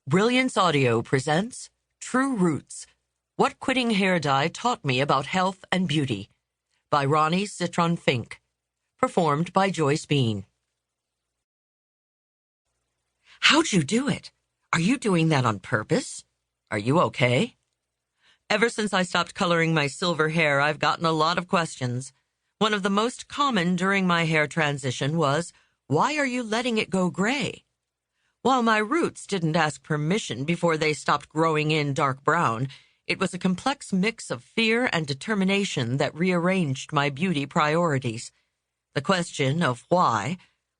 Brilliance Audio presents True Roots, What Quitting Hair Dye Taught Me About Health and Beauty by Ronnie Citron-Fink, performed by Joyce Bean. How'd you do it? Are you doing that on purpose? Are you okay? Ever since I stopped coloring my silver hair, I've gotten a lot of questions. One of the most common during my hair transition was, why are you letting it go gray? While my roots didn't ask permission before they stopped growing in dark brown, it was a complex mix of fear and determination that rearranged my beauty priorities. The question of why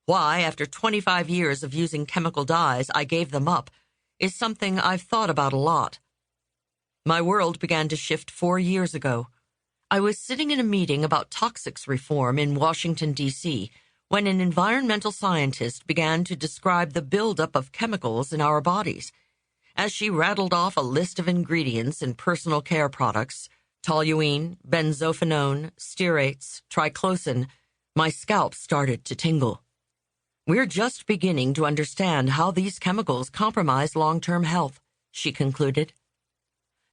after 25 years of using chemical dyes I gave them up, is something I've thought about a lot. My world began to shift 4 years ago. I was sitting in a meeting about toxics reform in Washington, D.C., when an environmental scientist began to describe the buildup of chemicals in our bodies. As she rattled off a list of ingredients in personal care products, toluene, benzophenone, stearates, triclosan, my scalp started to tingle. We're just beginning to understand how these chemicals compromise long-term health, she concluded.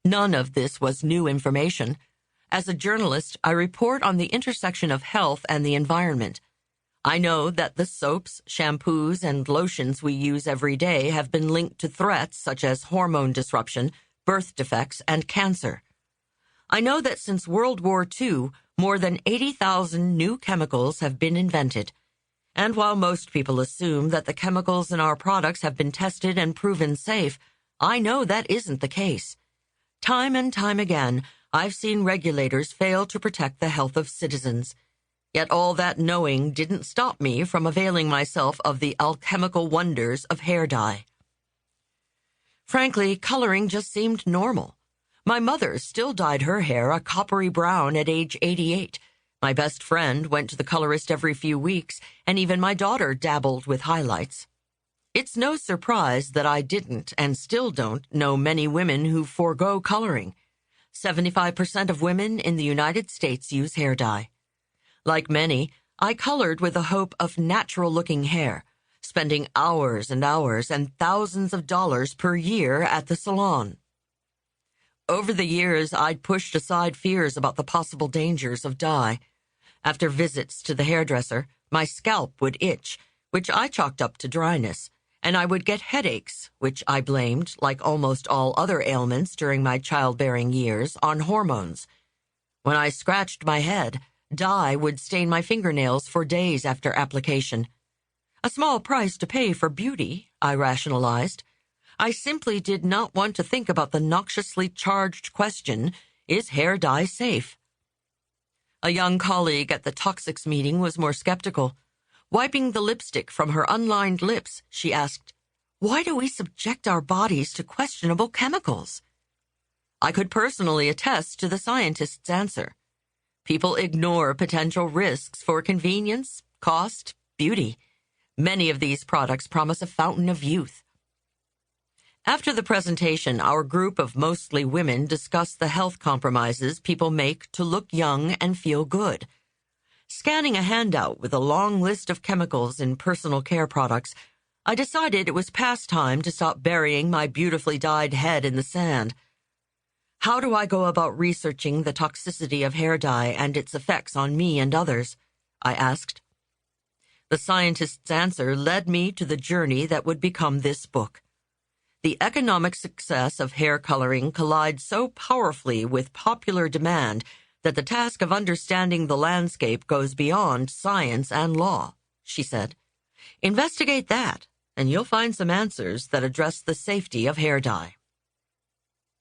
None of this was new information. As a journalist, I report on the intersection of health and the environment. I know that the soaps, shampoos, and lotions we use every day have been linked to threats such as hormone disruption, birth defects, and cancer. I know that since World War II, more than 80,000 new chemicals have been invented. And while most people assume that the chemicals in our products have been tested and proven safe, I know that isn't the case. Time and time again, I've seen regulators fail to protect the health of citizens. Yet all that knowing didn't stop me from availing myself of the alchemical wonders of hair dye. Frankly, coloring just seemed normal. My mother still dyed her hair a coppery brown at age 88. My best friend went to the colorist every few weeks, and even my daughter dabbled with highlights. It's no surprise that I didn't and still don't know many women who forego coloring. 75% of women in the United States use hair dye. Like many, I colored with the hope of natural-looking hair, spending hours and hours and thousands of dollars per year at the salon. Over the years, I'd pushed aside fears about the possible dangers of dye. After visits to the hairdresser, my scalp would itch, which I chalked up to dryness, and I would get headaches, which I blamed, like almost all other ailments during my childbearing years, on hormones. When I scratched my head, dye would stain my fingernails for days after application. A small price to pay for beauty, I rationalized. I simply did not want to think about the noxiously charged question, is hair dye safe? A young colleague at the toxics meeting was more skeptical. Wiping the lipstick from her unlined lips, she asked, "Why do we subject our bodies to questionable chemicals?" I could personally attest to the scientist's answer. People ignore potential risks for convenience, cost, beauty. Many of these products promise a fountain of youth. After the presentation, our group of mostly women discussed the health compromises people make to look young and feel good. Scanning a handout with a long list of chemicals in personal care products, I decided it was past time to stop burying my beautifully dyed head in the sand. How do I go about researching the toxicity of hair dye and its effects on me and others? I asked. The scientist's answer led me to the journey that would become this book. The economic success of hair coloring collides so powerfully with popular demand that the task of understanding the landscape goes beyond science and law, she said. Investigate that, and you'll find some answers that address the safety of hair dye.